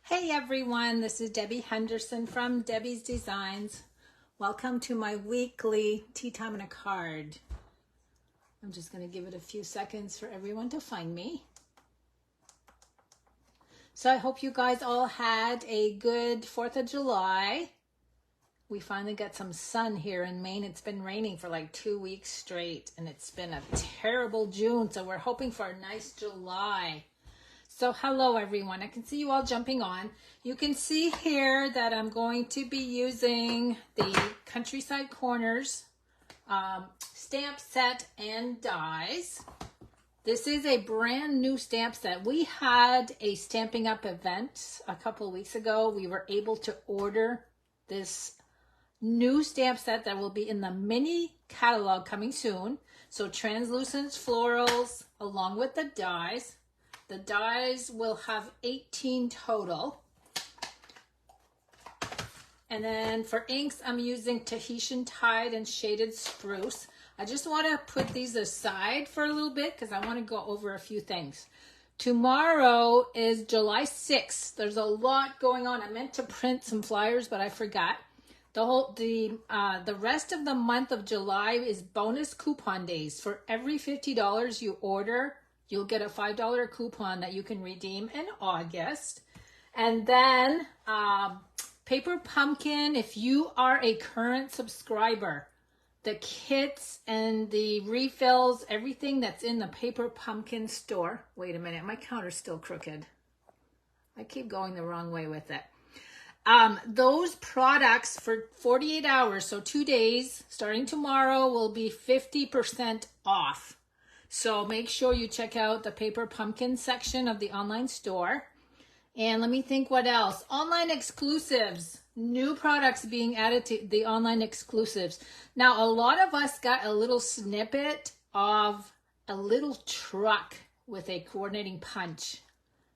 Hey everyone, this is Debbie Henderson from Debbie's Designs. Welcome to my weekly Tea Time and a Card. I'm just going to give it a few seconds for everyone to find me. So I hope you guys all had a good 4th of July. We finally got some sun here in Maine. It's been raining for like 2 weeks straight and it's been a terrible June. So we're hoping for a nice July. So hello everyone, I can see you all jumping on. You can see here that I'm going to be using the Countryside Corners stamp set and dies. This is a brand new stamp set. We had a Stamping Up event a couple of weeks ago. We were able to order this new stamp set that will be in the mini catalog coming soon. So translucent florals along with the dies. The dies will have 18 total. And then for inks, I'm using Tahitian Tide and Shaded Spruce. I just want to put these aside for a little bit because I want to go over a few things. Tomorrow is July 6th. There's a lot going on. I meant to print some flyers, but I forgot. The rest of the month of July is bonus coupon days. For every $50 you order, you'll get a $5 coupon that you can redeem in August. And then Paper Pumpkin, if you are a current subscriber, the kits and the refills, everything that's in the Paper Pumpkin store. Wait a minute, my counter's still crooked. I keep going the wrong way with it. Those products for 48 hours, so 2 days, starting tomorrow, will be 50% off. So make sure you check out the Paper Pumpkin section of the online store. And let me think what else. Online exclusives. New products being added to the online exclusives. Now, a lot of us got a little snippet of a little truck with a coordinating punch.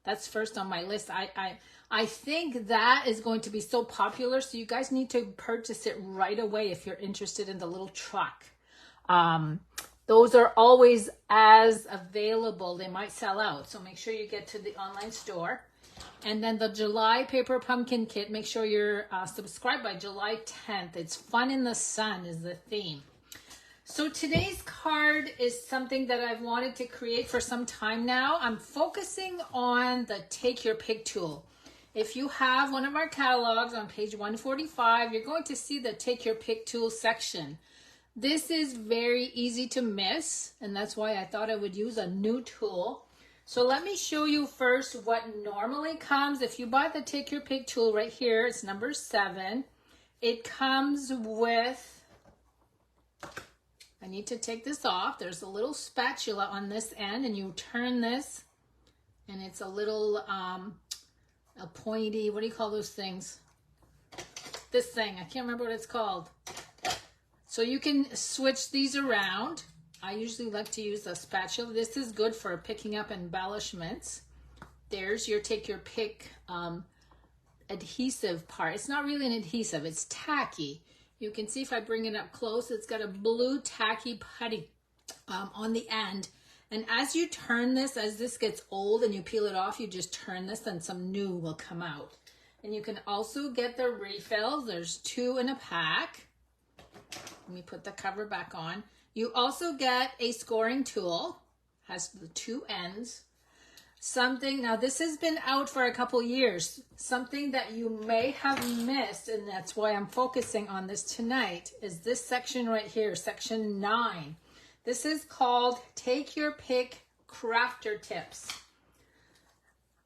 That's first on my list. I think that is going to be so popular. So you guys need to purchase it right away if you're interested in the little truck. Those are always as available. They might sell out. So make sure you get to the online store. And then the July Paper Pumpkin Kit, make sure you're subscribed by July 10th. It's Fun in the Sun is the theme. So today's card is something that I've wanted to create for some time now. I'm focusing on the Take Your Pick tool. If you have one of our catalogs on page 145, you're going to see the Take Your Pick tool section. This is very easy to miss, and that's why I thought I would use a new tool. So let me show you first what normally comes. If you buy the Take Your Pick tool right here, it's number 7. It comes with, I need to take this off. There's a little spatula on this end, and you turn this, and it's a little, a pointy, what do you call those things? This thing, I can't remember what it's called. So you can switch these around. I usually like to use a spatula. This is good for picking up embellishments. There's your Take Your Pick adhesive part. It's not really an adhesive, it's tacky. You can see if I bring it up close, it's got a blue tacky putty on the end. And as you turn this, as this gets old and you peel it off, you just turn this and some new will come out. And you can also get the refills. There's 2 in a pack. Let me put the cover back on. You also get a scoring tool, has the 2 ends. Something, now this has been out for a couple years, something that you may have missed, and that's why I'm focusing on this tonight, is this section right here, section 9. This is called Take Your Pick Crafter Tips.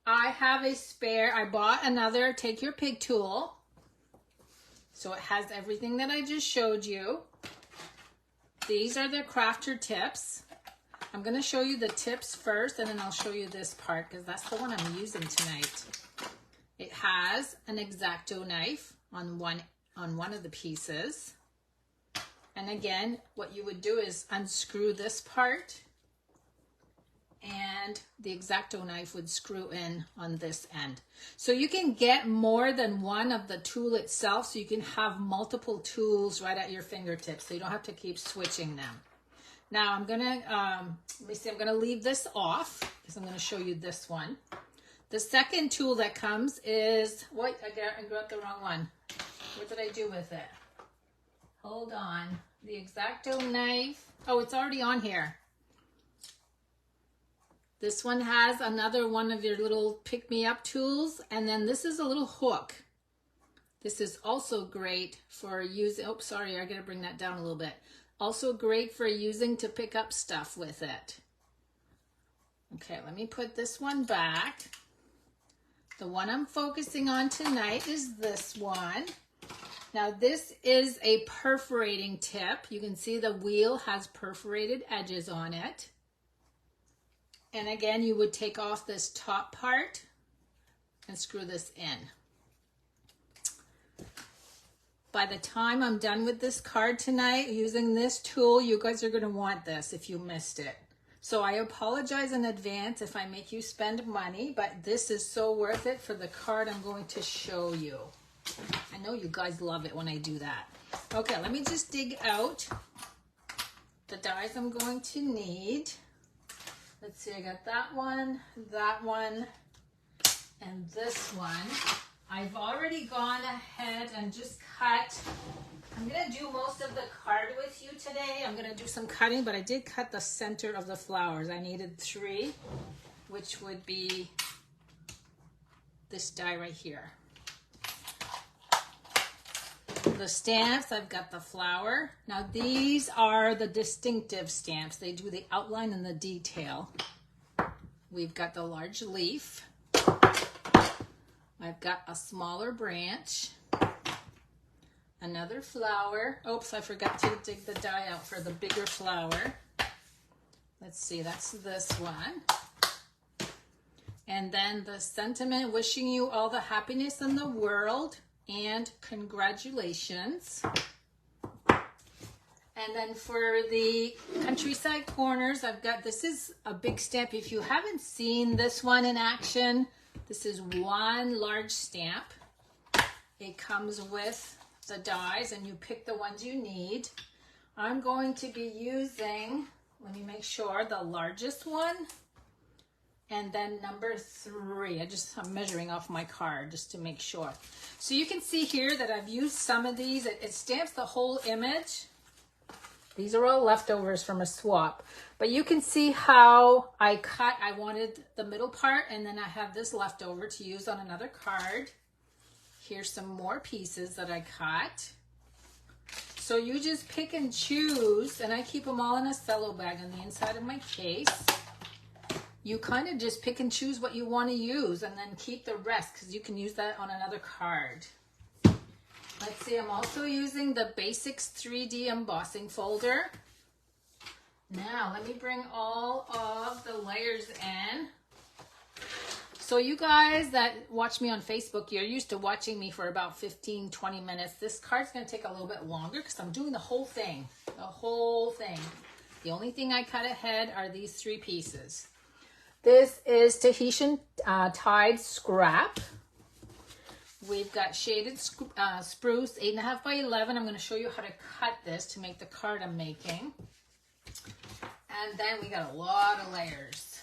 I have a spare, I bought another Take Your Pick tool. So it has everything that I just showed you. These are the crafter tips. I'm going to show you the tips first, and then I'll show you this part because that's the one I'm using tonight. It has an X-Acto knife on one of the pieces. And again, what you would do is unscrew this part, and the X-Acto knife would screw in on this end. So you can get more than one of the tool itself, so you can have multiple tools right at your fingertips, so you don't have to keep switching them. Now I'm gonna, let me see, I'm gonna leave this off because I'm gonna show you this one. The second tool that comes is, wait, I got the wrong one. What did I do with it? Hold on. The X-Acto knife. Oh, it's already on here. This one has another one of your little pick-me-up tools. And then this is a little hook. This is also great for using, oh, sorry, I gotta bring that down a little bit. Also great for using to pick up stuff with it. Okay, let me put this one back. The one I'm focusing on tonight is this one. Now this is a perforating tip. You can see the wheel has perforated edges on it. And again, you would take off this top part and screw this in. By the time I'm done with this card tonight using this tool, you guys are going to want this if you missed it. So I apologize in advance if I make you spend money, but this is so worth it for the card I'm going to show you. I know you guys love it when I do that. Okay, let me just dig out the dies I'm going to need. Let's see, I got that one, and this one. I've already gone ahead and just cut. I'm going to do most of the card with you today. I'm going to do some cutting, but I did cut the center of the flowers. I needed 3, which would be this die right here. The stamps, I've got the flower. Now these are the distinctive stamps. They do the outline and the detail. We've got the large leaf. I've got a smaller branch, another flower. Oops, I forgot to dig the die out for the bigger flower. Let's see, that's this one. And then the sentiment, wishing you all the happiness in the world and congratulations. And then for the countryside corners, I've got, this is a big stamp. If you haven't seen this one in action, this is one large stamp. It comes with the dies and you pick the ones you need. I'm going to be using, let me make sure, the largest one and then number 3. I'm measuring off my card just to make sure. So you can see here that I've used some of these. It stamps the whole image. These are all leftovers from a swap, but you can see how I cut. I wanted the middle part, and then I have this leftover to use on another card. Here's some more pieces that I cut. So you just pick and choose, and I keep them all in a cello bag on the inside of my case. You kind of just pick and choose what you want to use, and then keep the rest, because you can use that on another card. Let's see, I'm also using the Basics 3D embossing folder. Now, let me bring all of the layers in. So you guys that watch me on Facebook, you're used to watching me for about 15, 20 minutes. This card's going to take a little bit longer because I'm doing the whole thing. The whole thing. The only thing I cut ahead are these 3 pieces. This is Tahitian Tide Scrap. We've got shaded spruce, 8.5 by 11. I'm going to show you how to cut this to make the card I'm making. And then we got a lot of layers.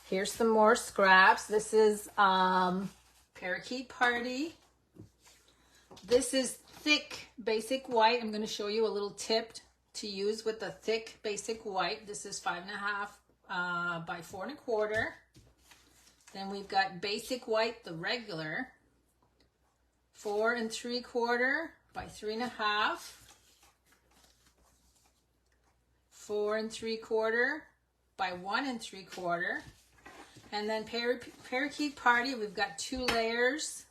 Here's some more scraps. This is Parakeet Party. This is thick basic white. I'm going to show you a little tip to use with the thick basic white. This is 5.5 by 4.25. Then we've got basic white, the regular, 4 3/4 by 3.5, 4 3/4 by 1 3/4, and then Parakeet Party. We've got 2 layers,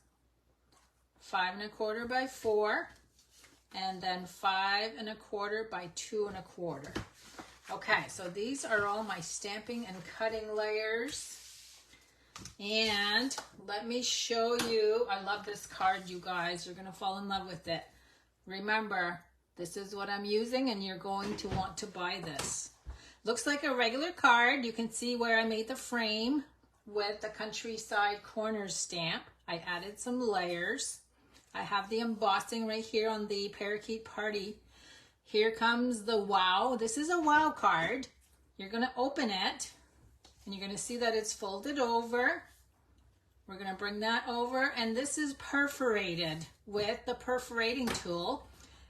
5 1/4 by 4, and then 5 1/4 by 2 1/4. Okay, so these are all my stamping and cutting layers. And let me show you, I love this card, you guys. You're going to fall in love with it. Remember, this is what I'm using, and you're going to want to buy this. Looks like a regular card. You can see where I made the frame with the countryside corners stamp. I added some layers. I have the embossing right here on the Parakeet Party. Here comes the wow. This is a wow card. You're going to open it. And you're going to see that it's folded over. We're going to bring that over, and this is perforated with the perforating tool.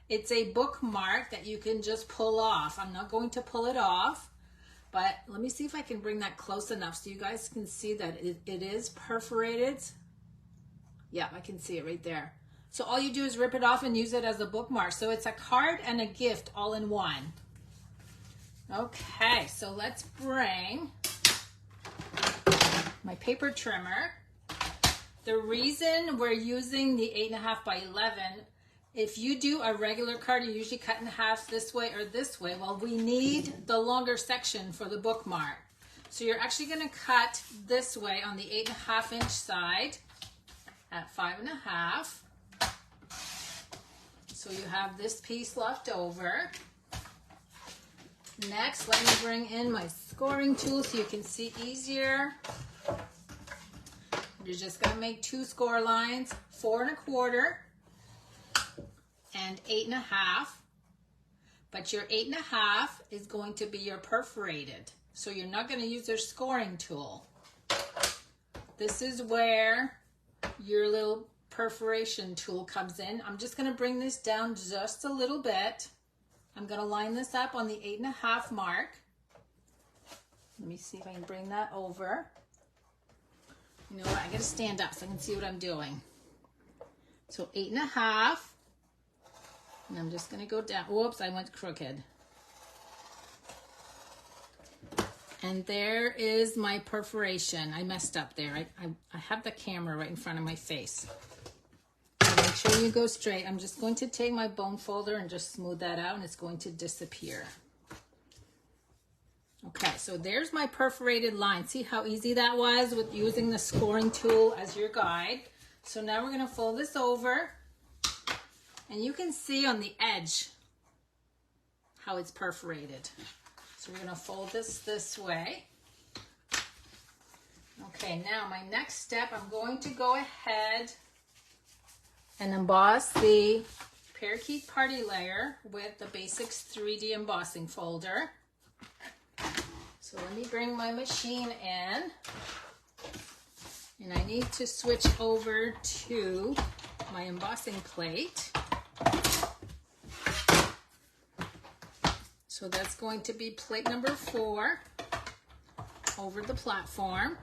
It's a bookmark that you can just pull off. I'm not going to pull it off, but let me see if I can bring that close enough so you guys can see that it is perforated. Yeah, I can see it right there. So all you do is rip it off and use it as a bookmark. So it's a card and a gift all in one. Okay, so let's bring my paper trimmer. The reason we're using the 8.5 by 11, if you do a regular card, you usually cut in half this way or this way. Well, we need the longer section for the bookmark. So you're actually going to cut this way on the 8.5 inch side at 5.5. So you have this piece left over. Next, let me bring in my scoring tool so you can see easier. You're just going to make 2 score lines, 4 1/4 and 8.5. But your 8.5 is going to be your perforated. So you're not going to use your scoring tool. This is where your little perforation tool comes in. I'm just going to bring this down just a little bit. I'm going to line this up on the 8.5 mark. Let me see if I can bring that over. You know what, I gotta stand up so I can see what I'm doing. So 8.5, and I'm just gonna go down. Whoops, I went crooked. And there is my perforation. I messed up there. I have the camera right in front of my face. So make sure you go straight. I'm just going to take my bone folder and just smooth that out, and it's going to disappear. Okay, so there's my perforated line. See how easy that was with using the scoring tool as your guide. So now we're going to fold this over, and you can see on the edge how it's perforated. So we're going to fold this way. Okay, now my next step, I'm going to go ahead and emboss the Parakeet Party Layer with the Basics 3D embossing folder. So let me bring my machine in, and I need to switch over to my embossing plate. So that's going to be plate number 4 over the platform.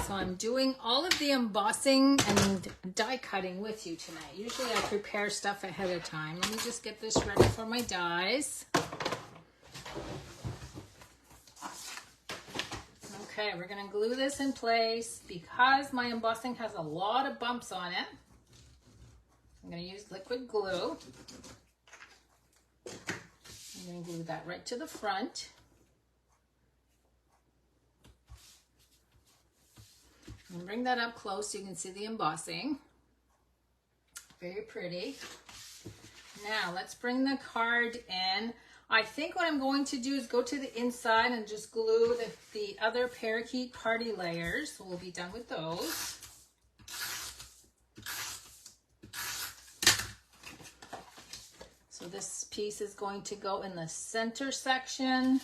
So I'm doing all of the embossing and die cutting with you tonight. Usually I prepare stuff ahead of time. Let me just get this ready for my dies. Okay, we're going to glue this in place. Because my embossing has a lot of bumps on it, I'm going to use liquid glue. I'm going to glue that right to the front. And bring that up close so you can see the embossing. Very pretty. Now let's bring the card in. I think what I'm going to do is go to the inside and just glue the other Parakeet Party layers. So we'll be done with those. So this piece is going to go in the center section.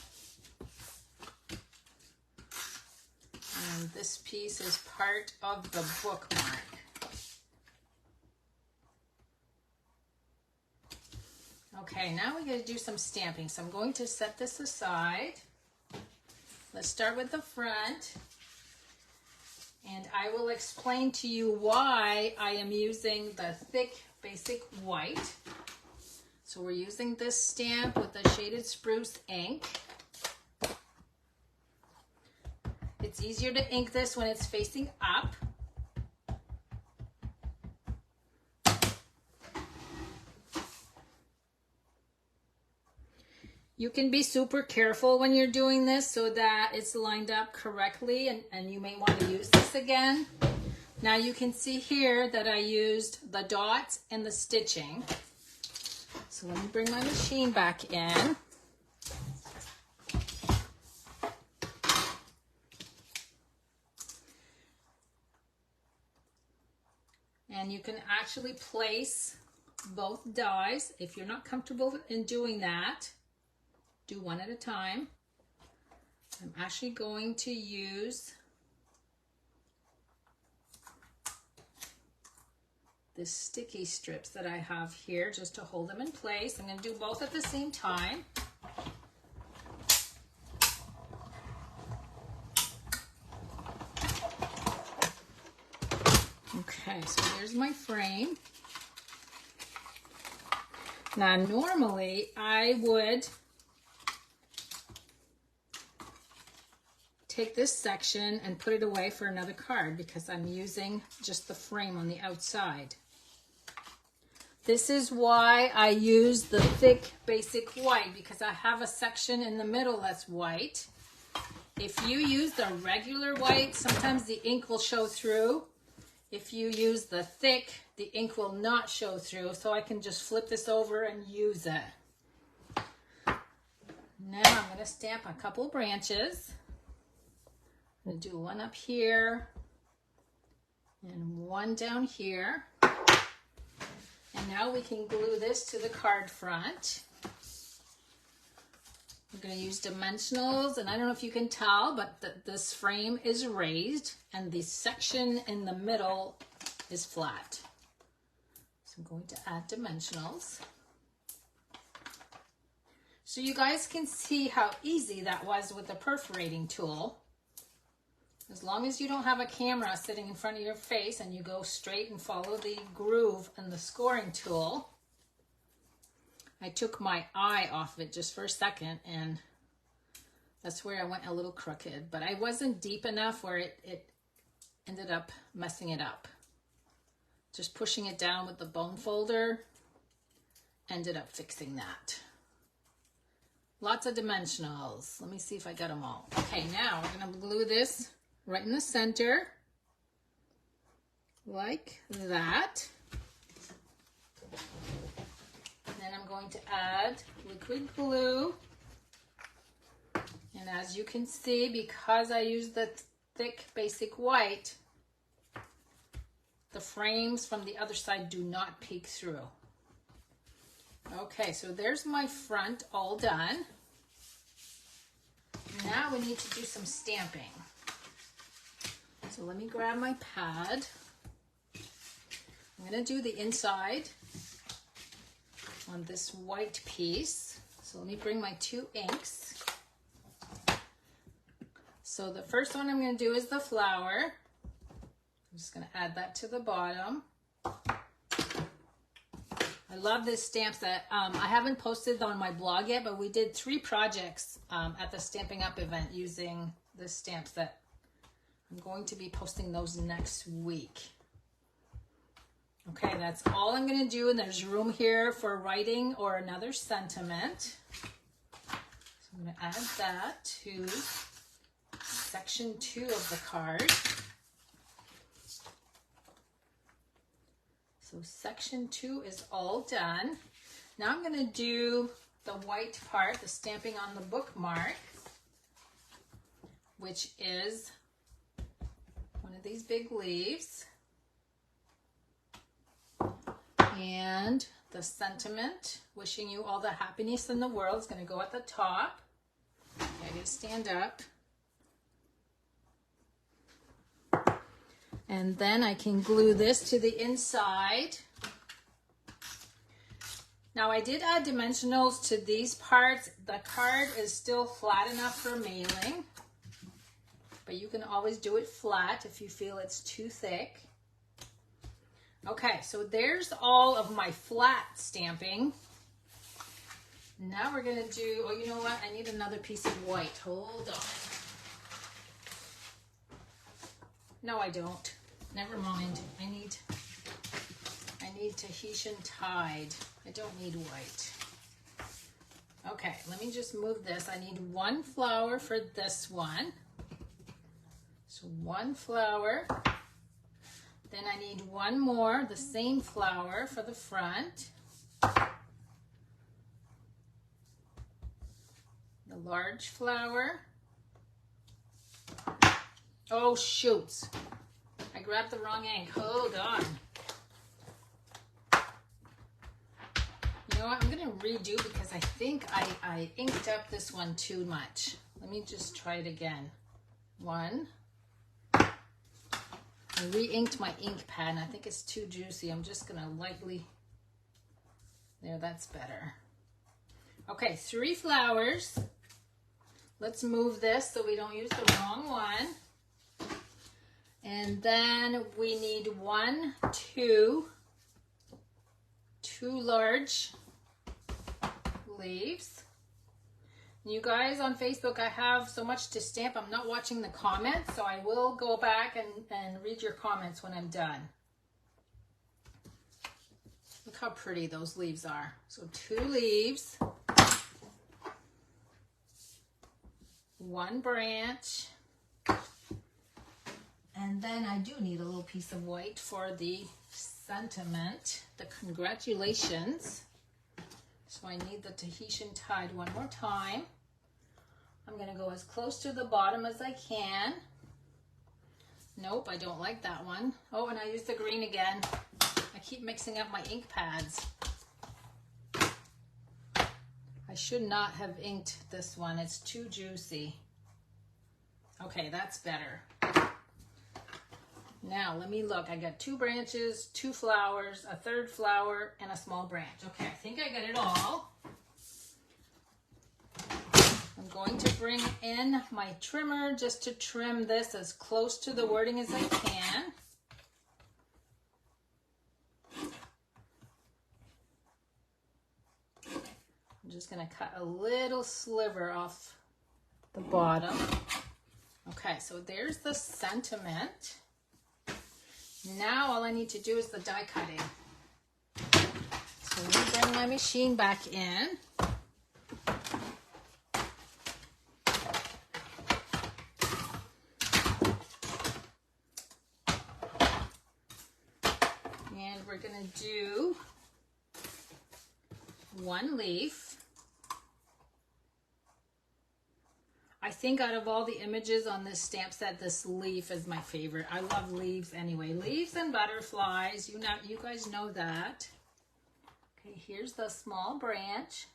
And this piece is part of the bookmark. Okay, now we got to do some stamping. So I'm going to set this aside. Let's start with the front. And I will explain to you why I am using the thick basic white. So we're using this stamp with the shaded spruce ink. It's easier to ink this when it's facing up. You can be super careful when you're doing this so that it's lined up correctly, and you may want to use this again. Now you can see here that I used the dots and the stitching. So let me bring my machine back in. And you can actually place both dies. If you're not comfortable in doing that, do one at a time. I'm actually going to use the sticky strips that I have here just to hold them in place. I'm going to do both at the same time. Okay, so there's my frame. Now, normally I would take this section and put it away for another card because I'm using just the frame on the outside. This is why I use the thick basic white, because I have a section in the middle that's white. If you use the regular white, sometimes the ink will show through. If you use the thick, the ink will not show through, so I can just flip this over and use it. Now I'm going to stamp a couple branches. I'm going to do one up here and one down here. And now we can glue this to the card front. I'm going to use dimensionals, and I don't know if you can tell, but this frame is raised and the section in the middle is flat. So I'm going to add dimensionals. So you guys can see how easy that was with the perforating tool. As long as you don't have a camera sitting in front of your face and you go straight and follow the groove and the scoring tool. I took my eye off it just for a second, and that's where I went a little crooked, but I wasn't deep enough where it ended up messing it up. Just pushing it down with the bone folder ended up fixing that. Lots of dimensionals. Let me see if I got them all. Okay, now we're going to glue this right in the center, like that. And then I'm going to add liquid glue. And as you can see, because I used the thick basic white, the frames from the other side do not peek through. Okay, so there's my front all done. Now we need to do some stamping. So let me grab my pad. I'm going to do the inside on this white piece. So let me bring my two inks. So the first one I'm going to do is the flower. I'm just going to add that to the bottom. I love this stamp set. I haven't posted on my blog yet, but we did 3 projects at the Stamping Up event using this stamp set. I'm going to be posting those next week. Okay, that's all I'm going to do, and there's room here for writing or another sentiment. So I'm going to add that to section 2 of the card. So section 2 is all done. Now I'm going to do the white part, the stamping on the bookmark, which is one of these big leaves. And the sentiment, wishing you all the happiness in the world, is going to go at the top. Okay, I'm going to stand up. And then I can glue this to the inside. Now I did add dimensionals to these parts. The card is still flat enough for mailing, but you can always do it flat if you feel it's too thick. Okay, so there's all of my flat stamping. Now we're gonna do, oh, you know what? I need another piece of white. Hold on. No, I don't. Never mind. I need Tahitian Tide. I don't need white. Okay, let me just move this. I need one flower for this one. So one flower. Then I need one more, the same flower for the front. The large flower. Oh, shoots. I grabbed the wrong ink. Hold on. know what? I'm going to redo because I think I inked up this one too much. Let me just try it again. 1. I re-inked my ink pad and I think it's too juicy. I'm just going to lightly... There, that's better. Okay, 3 flowers. Let's move this so we don't use the wrong one. And then we need 2 large leaves. You guys on Facebook, I have so much to stamp. I'm not watching the comments, so I will go back and read your comments when I'm done. Look how pretty those leaves are. So 2 leaves, 1 branch, and then I do need a little piece of white for the sentiment, the congratulations. So I need the Tahitian tide one more time. I'm going to go as close to the bottom as I can. Nope, I don't like that one. Oh, and I used the green again. I keep mixing up my ink pads. I should not have inked this one. It's too juicy. Okay, that's better. Now, let me look. I got 2 branches, 2 flowers, a 3rd flower, and a small branch. Okay, I think I got it all. I'm going to bring in my trimmer just to trim this as close to the wording as I can. I'm just going to cut a little sliver off the bottom. Okay, so there's the sentiment. Now all I need to do is the die cutting. So let me bring my machine back in. And we're going to do 1 leaf. I think out of all the images on this stamp set, this leaf is my favorite. I love leaves anyway. Leaves and butterflies, you guys know that. Okay, here's the small branch.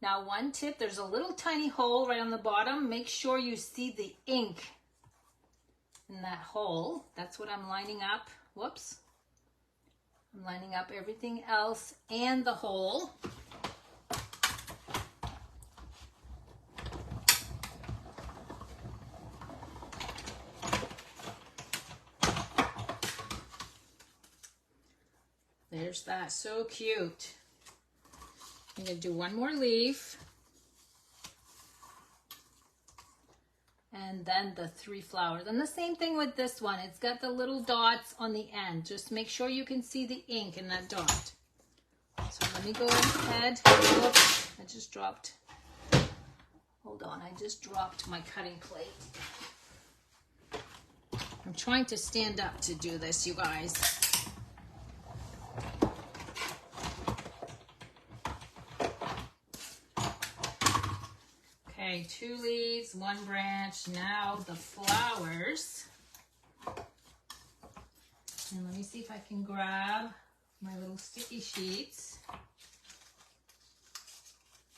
Now, one tip, there's a little tiny hole right on the bottom. Make sure you see the ink in that hole. That's what I'm lining up. Whoops. I'm lining up everything else and the hole. There's that, so cute. I'm gonna do 1 more leaf. And then the 3 flowers. And the same thing with this one. It's got the little dots on the end. Just make sure you can see the ink in that dot. So let me go ahead. Oops, I just dropped. Hold on, I just dropped my cutting plate. I'm trying to stand up to do this, you guys. Okay, 2 leaves, 1 branch. Now the flowers. And let me see if I can grab my little sticky sheets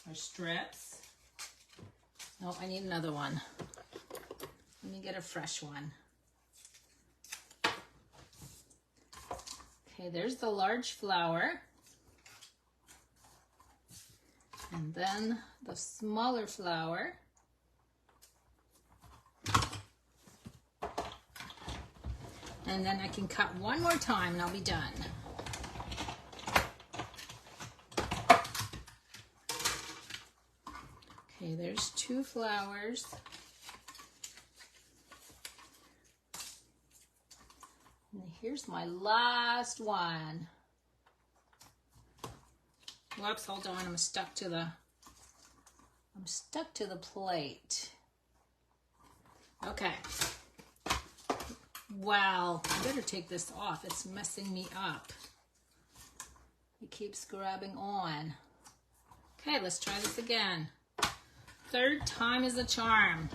or strips. No, I need another one. Let me get a fresh one. Okay, there's the large flower. And then the smaller flower. And then I can cut 1 more time and I'll be done. Okay, there's 2 flowers. And here's my last one. Whoops, hold on, I'm stuck to the plate. Okay. Wow, I better take this off. It's messing me up. It keeps grabbing on. Okay, let's try this again. 3rd time is a charm.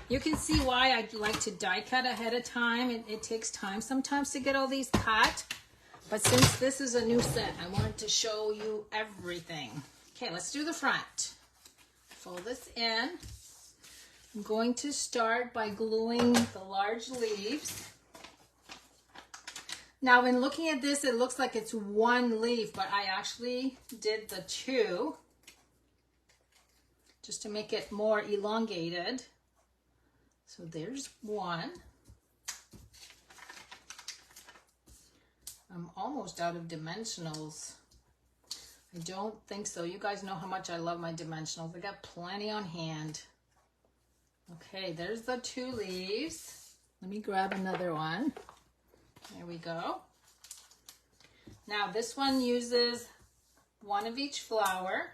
You can see why I like to die cut ahead of time. It takes time sometimes to get all these cut. But since this is a new set, I wanted to show you everything. Okay, let's do the front. Fold this in. I'm going to start by gluing the large leaves. Now, in looking at this, it looks like it's one leaf, but I actually did the two just to make it more elongated. So there's one. I'm almost out of dimensionals. I don't think so. You guys know how much I love my dimensionals. I got plenty on hand. Okay, there's the two leaves. Let me grab another one. There we go. Now this one uses one of each flower.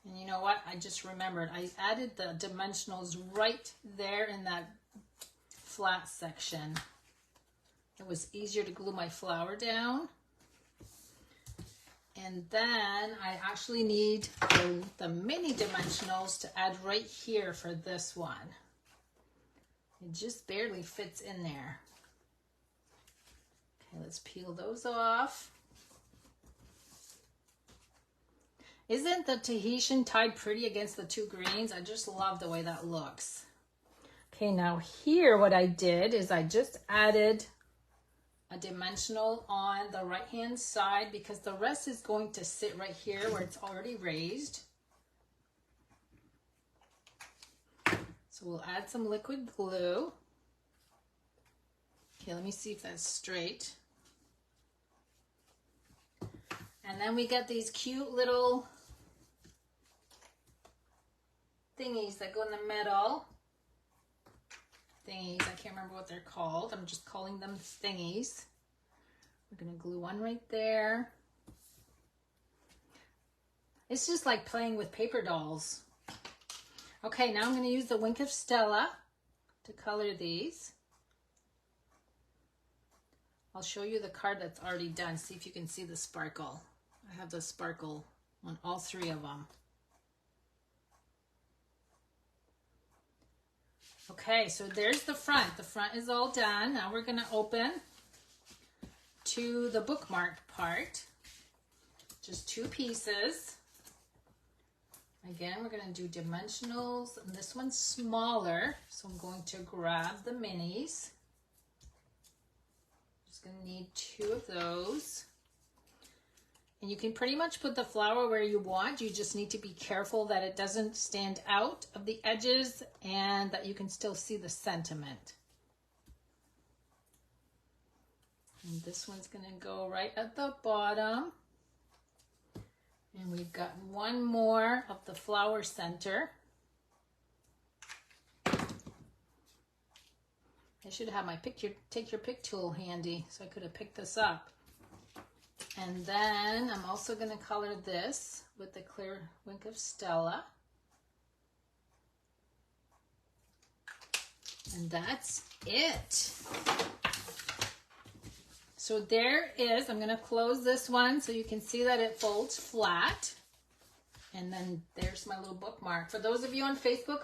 And you know what? I just remembered. I added the dimensionals right there in that flat section. It was easier to glue my flower down. And then I actually need the mini dimensionals to add right here for this one. It just barely fits in there. Okay, let's peel those off. Isn't the Tahitian tied pretty against the two greens? I just love the way that looks. Okay, now here what I did is I just added a dimensional on the right hand side because the rest is going to sit right here where it's already raised. So we'll add some liquid glue. Okay, let me see if that's straight. And then we get these cute little thingies that go in the middle. Thingies, I can't remember what they're called. I'm just calling them thingies. We're gonna glue one right there. It's just like playing with paper dolls. Okay, now I'm gonna use the Wink of Stella to color these. I'll show you the card that's already done. See if you can see the sparkle. I have the sparkle on all three of them. Okay, so there's the front. The front is all done. Now we're gonna open to the bookmark part. Just two pieces. Again, we're gonna do dimensionals, and this one's smaller, so I'm going to grab the minis. Just gonna need two of those. And you can pretty much put the flower where you want. You just need to be careful that it doesn't stand out of the edges and that you can still see the sentiment. And this one's gonna go right at the bottom. And we've got one more of the flower center. I should have my take your pick tool handy so I could have picked this up. And then I'm also going to color this with the clear Wink of Stella. And that's it. So there is, I'm going to close this one so you can see that it folds flat. And then there's my little bookmark. For those of you on Facebook,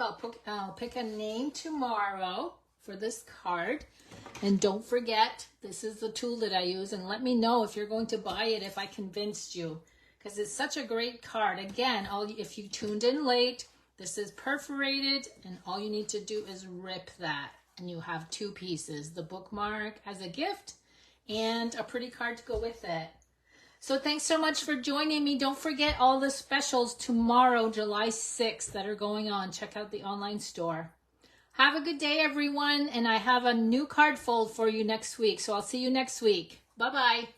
I'll pick a name tomorrow for this card. And don't forget, this is the tool that I use, and let me know if you're going to buy it, if I convinced you, because it's such a great card. Again, if you tuned in late, this is perforated, and all you need to do is rip that, and you have two pieces, the bookmark as a gift and a pretty card to go with it. So thanks so much for joining me. Don't forget all the specials tomorrow, July 6th, that are going on. Check out the online store. Have a good day, everyone, and I have a new card fold for you next week, so I'll see you next week. Bye-bye.